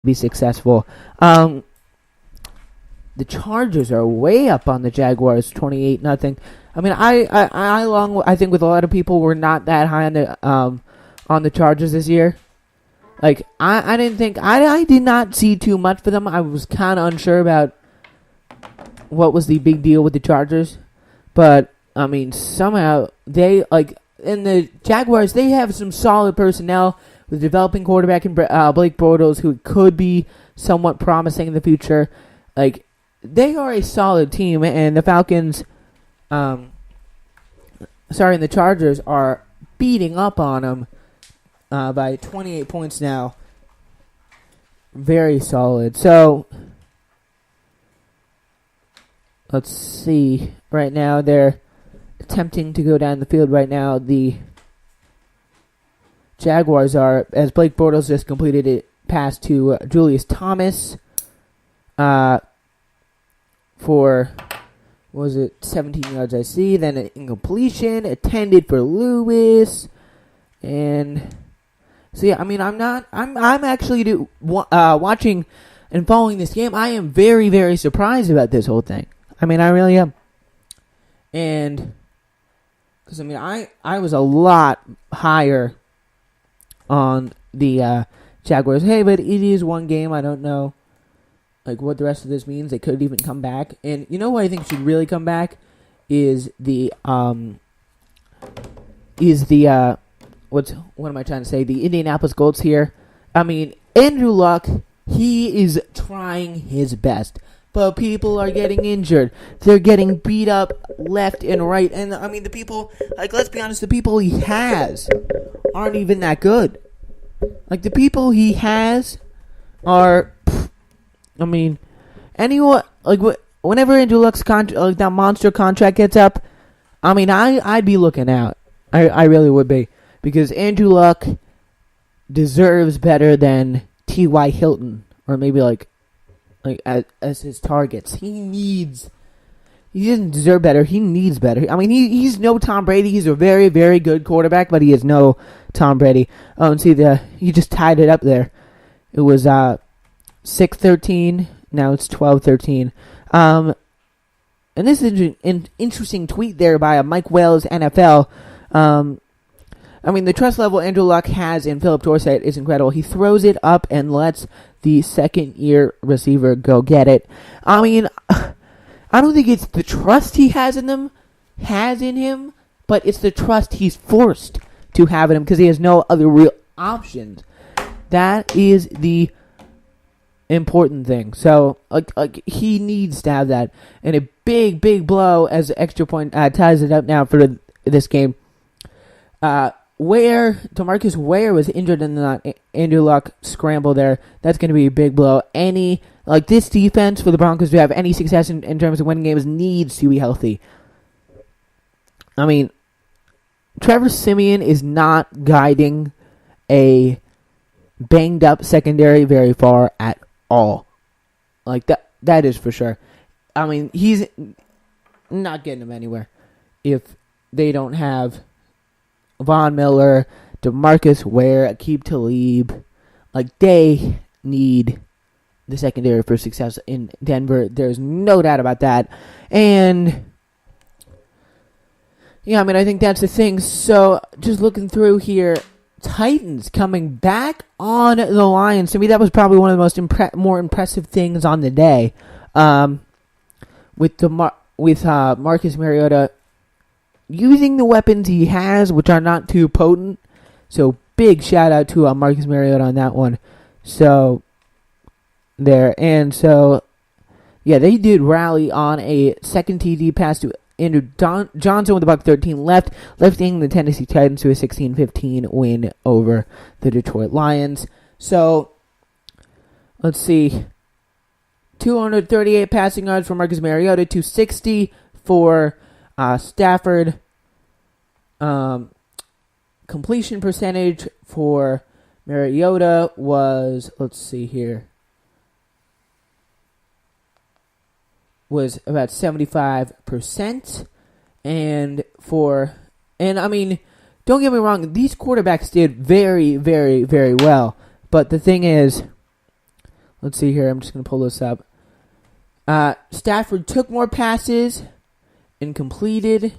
be successful. The Chargers are way up on the Jaguars, 28-0. I mean, I think with a lot of people, we're not that high on the Chargers this year. Like, I didn't think I did not see too much for them. I was kind of unsure about what was the big deal with the Chargers, but I mean, somehow they in the Jaguars, they have some solid personnel with developing quarterback in Blake Bortles, who could be somewhat promising in the future. Like, they are a solid team, and the Falcons, and the Chargers are beating up on them by 28 points now. Very solid. So, let's see. Right now, they're attempting to go down the field right now. The Jaguars are, as Blake Bortles just completed a pass to Julius Thomas for, 17 yards, I see. Then an incompletion, intended for Lewis. And so, yeah, I mean, I'm actually watching and following this game. I am very, very surprised about this whole thing. I mean, I really am. And, because, I mean, I was a lot higher on the Jaguars. Hey, but it is one game. I don't know, like, what the rest of this means. They could even come back. And you know what I think should really come back is what am I trying to say? The Indianapolis Colts here. I mean, Andrew Luck, he is trying his best, but people are getting injured. They're getting beat up left and right. And, I mean, the people, like, let's be honest, the people he has aren't even that good. Like, the people he has are, I mean, anyone, like, whenever Andrew Luck's that monster contract gets up, I mean, I'd be looking out. I really would be. Because Andrew Luck deserves better than T.Y. Hilton, or maybe as his targets. He doesn't deserve better. He needs better. I mean, he's no Tom Brady. He's a very, very good quarterback, but he is no Tom Brady. And see, he just tied it up there. It was 6-13. Now it's 12-13. And this is an interesting tweet there by Mike Wales, NFL. I mean, the trust level Andrew Luck has in Philip Dorsett is incredible. He throws it up and lets the second-year receiver go get it. I mean, I don't think it's the trust he has in him, but it's the trust he's forced to have in him because he has no other real options. That is the important thing. So, like he needs to have that. And a big, big blow as the extra point ties it up now for this game. DeMarcus Ware was injured in the Andrew Luck scramble there. That's going to be a big blow. This defense for the Broncos to have any success in terms of winning games needs to be healthy. I mean, Trevor Siemian is not guiding a banged up secondary very far at all. Like, that is for sure. I mean, he's not getting them anywhere if they don't have Von Miller, DeMarcus Ware, Aqib Talib. Like, they need the secondary for success in Denver. There's no doubt about that. And, yeah, I mean, I think that's the thing. So, just looking through here, Titans coming back on the Lions. To me, that was probably one of the most more impressive things on the day. With Marcus Mariota using the weapons he has, which are not too potent. So, big shout out to Marcus Mariota on that one. So, there. And so, yeah, they did rally on a second TD pass to Andrew Johnson with about 13 left, lifting the Tennessee Titans to a 16-15 win over the Detroit Lions. So, let's see. 238 passing yards for Marcus Mariota, 260 for Stafford. Completion percentage for Mariota was, let's see here, was about 75%. And I mean, don't get me wrong, these quarterbacks did very, very, very well. But the thing is, Let's see here. I'm just going to pull this up. Stafford took more passes and completed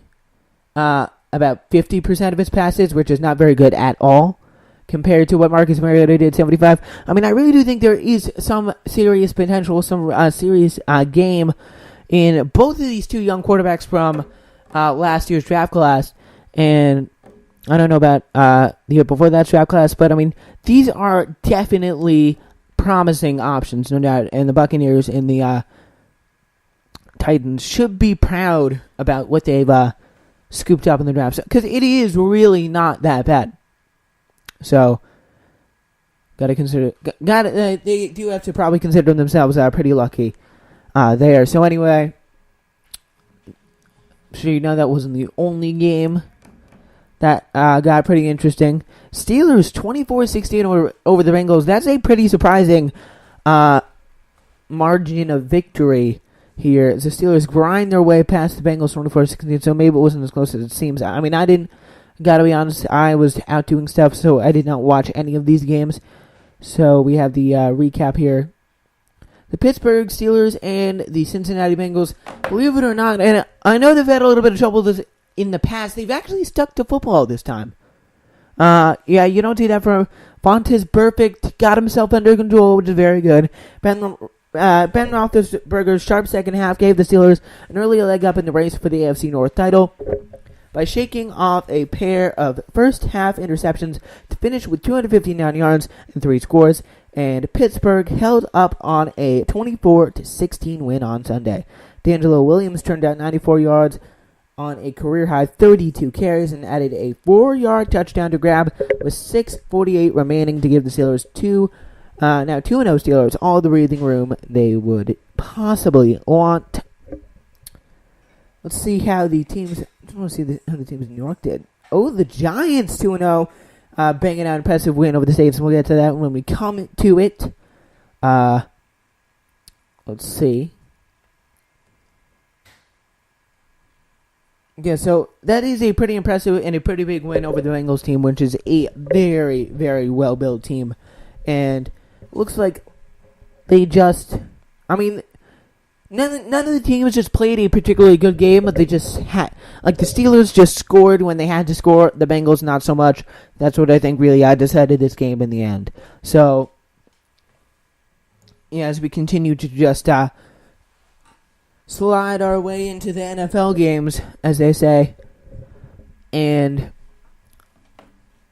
about 50% of his passes, which is not very good at all compared to what Marcus Mariota did, 75. I mean, I really do think there is some serious potential, some serious game in both of these two young quarterbacks from last year's draft class. And I don't know about the year before that draft class, but I mean, these are definitely promising options, no doubt. And the Buccaneers and the Titans should be proud about what they've scooped up in the draft, because it is really not that bad. So, gotta consider. They do have to probably consider themselves pretty lucky there. So anyway, sure you know that wasn't the only game that got pretty interesting. Steelers 24-16 over the Bengals. That's a pretty surprising margin of victory here. The Steelers grind their way past the Bengals 24-16, so maybe it wasn't as close as it seems. I mean, gotta be honest, I was out doing stuff, so I did not watch any of these games. So we have the recap here. The Pittsburgh Steelers and the Cincinnati Bengals, believe it or not, and I know they've had a little bit of trouble in the past, they've actually stuck to football this time. Yeah, you don't see that from Vontaze Burfict, got himself under control, which is very good. Ben Roethlisberger's sharp second half gave the Steelers an early leg up in the race for the AFC North title by shaking off a pair of first-half interceptions to finish with 259 yards and 3 scores, and Pittsburgh held up on a 24-16 win on Sunday. D'Angelo Williams turned out 94 yards on a career-high 32 carries and added a 4-yard touchdown to grab with 6:48 remaining to give the Steelers now 2-0 Steelers all the breathing room they would possibly want. Let's see how the teams. I want to see how the teams in New York did. Oh, the Giants 2-0, banging out an impressive win over the Saints. We'll get to that when we come to it. Let's see. Yeah, so that is a pretty impressive and a pretty big win over the Bengals team, which is a very, very well-built team. And looks like they just, I mean, none of the teams just played a particularly good game, but they just had, like the Steelers just scored when they had to score, the Bengals not so much. That's what I think really decided this game in the end. So, yeah, as we continue to just slide our way into the NFL games, as they say, and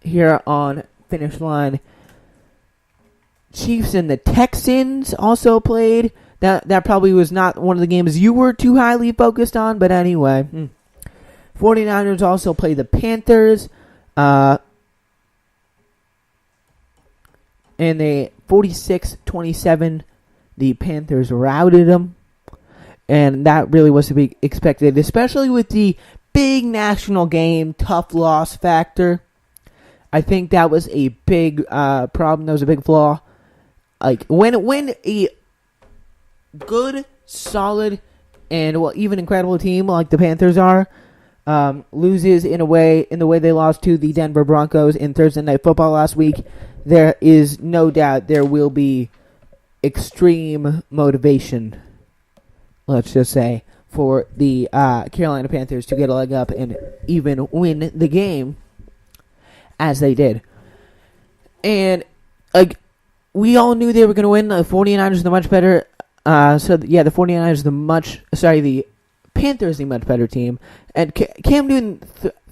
here on Finish Line, Chiefs and the Texans also played. That probably was not one of the games you were too highly focused on, but anyway. 49ers also played the Panthers. And they 46-27, the Panthers routed them. And that really was to be expected, especially with the big national game tough loss factor. I think that was a big problem. That was a big flaw. Like when a good, solid, and even incredible team like the Panthers are loses in the way they lost to the Denver Broncos in Thursday Night Football last week, there is no doubt there will be extreme motivation, let's just say, for the Carolina Panthers to get a leg up and even win the game as they did. And we all knew they were going to win. The 49ers are the much better. The 49ers the Panthers the much better team. And Cam Newton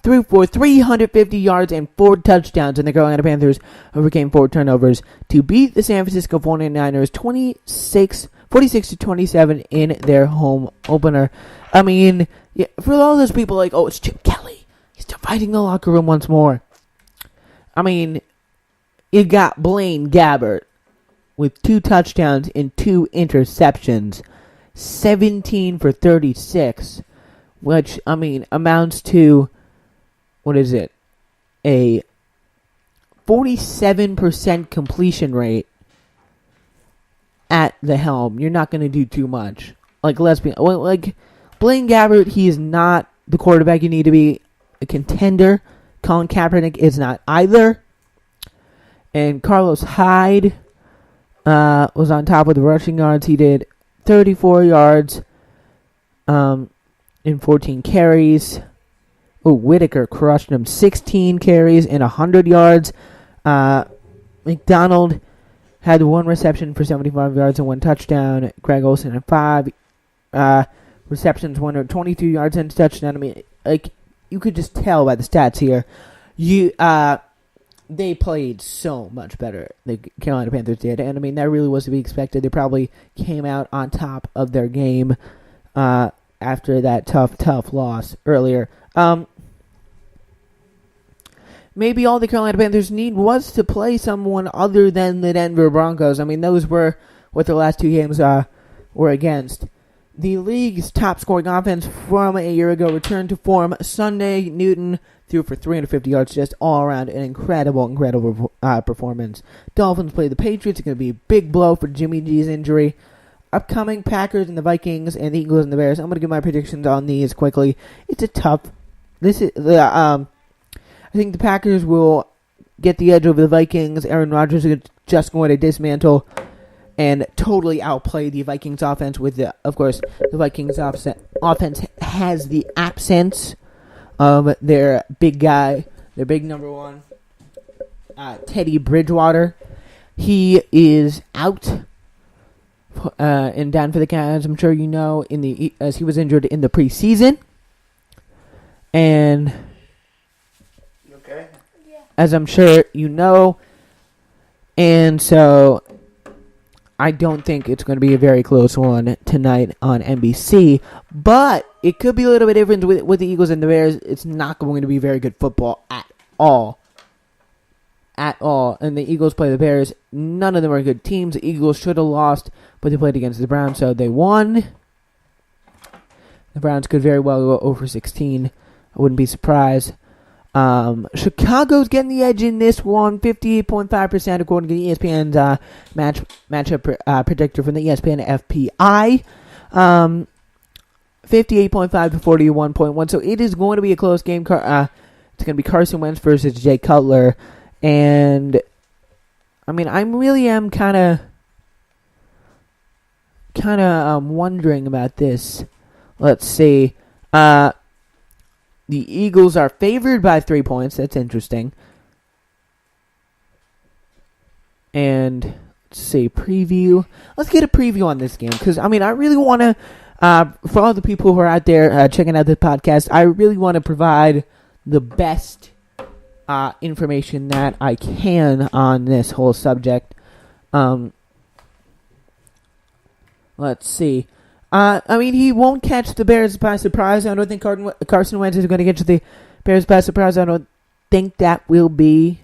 threw for 350 yards and 4 touchdowns, and the Carolina Panthers overcame 4 turnovers to beat the San Francisco 49ers 46-27 in their home opener. I mean, yeah, for all those people like, oh, it's Chip Kelly. He's dividing the locker room once more. I mean, you got Blaine Gabbert with 2 touchdowns and 2 interceptions, 17 for 36, which, I mean, amounts to, what is it, a 47% completion rate at the helm. You're not going to do too much. Like, Blaine Gabbert, he is not the quarterback you need to be a contender. Colin Kaepernick is not either. And Carlos Hyde, was on top with the rushing yards. He did 34 yards in 14 carries. Whitaker crushed him. 16 carries and 100 yards. McDonald had one reception for 75 yards and one touchdown. Greg Olsen had 5 receptions, 122 yards and a touchdown. I mean, like, you could just tell by the stats here. They played so much better, the Carolina Panthers did. And, I mean, that really was to be expected. They probably came out on top of their game after that tough loss earlier. Maybe all the Carolina Panthers need was to play someone other than the Denver Broncos. I mean, those were what the last 2 games were against. The league's top scoring offense from a year ago returned to form Sunday. Newton threw for 350 yards, just all around an incredible performance. Dolphins play the Patriots. It's going to be a big blow for Jimmy G's injury. Upcoming Packers and the Vikings and the Eagles and the Bears. I'm going to give my predictions on these quickly. It's a tough. I think the Packers will get the edge over the Vikings. Aaron Rodgers is just going to dismantle and totally outplay the Vikings offense with of course, the Vikings offense has the absence of their big guy, their big number one, Teddy Bridgewater. He is out and down for the count, as I'm sure you know, as he was injured in the preseason. And okay? Yeah. As I'm sure you know, and so I don't think it's going to be a very close one tonight on NBC, but it could be a little bit different with the Eagles and the Bears. It's not going to be very good football at all. At all. And the Eagles play the Bears. None of them are good teams. The Eagles should have lost, but they played against the Browns, so they won. The Browns could very well go over 16. I wouldn't be surprised. Chicago's getting the edge in this one, 58.5% according to the ESPN's matchup predictor from the ESPN FPI. 58.5 to 41.1. So it is going to be a close game. It's going to be Carson Wentz versus Jay Cutler. And, I mean, I really am kind of wondering about this. Let's see. The Eagles are favored by 3 points. That's interesting. And, let's see, preview. Let's get a preview on this game. Because, I mean, I really want to, for all the people who are out there checking out the podcast, I really want to provide the best information that I can on this whole subject. Let's see. I mean, he won't catch the Bears by surprise. I don't think Carson Wentz is going to get the Bears by surprise. I don't think that will be.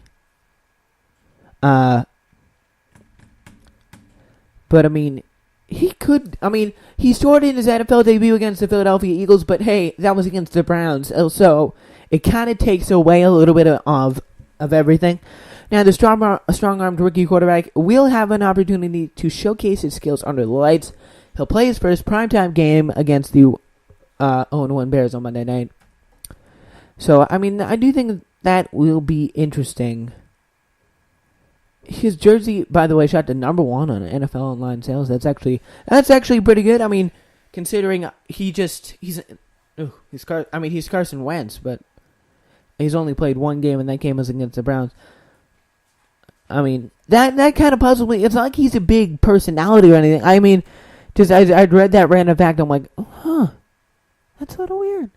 But, I mean, he could. I mean, he scored in his NFL debut against the Philadelphia Eagles, but hey, that was against the Browns. So it kind of takes away a little bit of everything. Now, the strong-armed rookie quarterback will have an opportunity to showcase his skills under the lights. He'll play his first primetime game against the 0-1 Bears on Monday night. So, I mean, I do think that will be interesting. His jersey, by the way, shot to number 1 on NFL online sales. That's actually pretty good. I mean, considering he's Carson Wentz, but he's only played one game, and that game was against the Browns. I mean, that kind of puzzled me. It's not like he's a big personality or anything. I mean, just I'd read that random fact. I'm like, that's a little weird.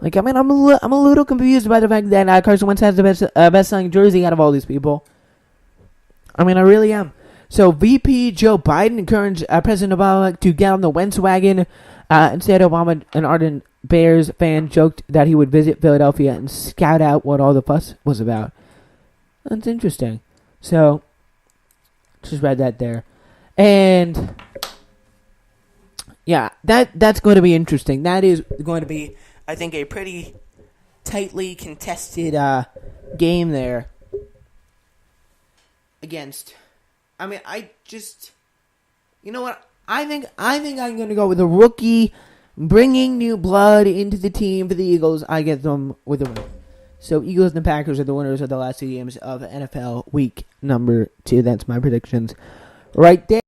Like, I mean, I'm a little confused by the fact that Carson Wentz has the best-selling jersey out of all these people. I mean, I really am. So, VP Joe Biden encouraged President Obama to get on the Wentz wagon. Instead, Obama, an ardent Bears fan, joked that he would visit Philadelphia and scout out what all the fuss was about. That's interesting. So, just read that there. And, yeah, that's going to be interesting. That is going to be, I think, a pretty tightly contested game there against. I mean, you know what? I think I'm going to go with a rookie bringing new blood into the team for the Eagles. I get them with a win. So Eagles and Packers are the winners of the last 2 games of NFL Week number 2. That's my predictions right there.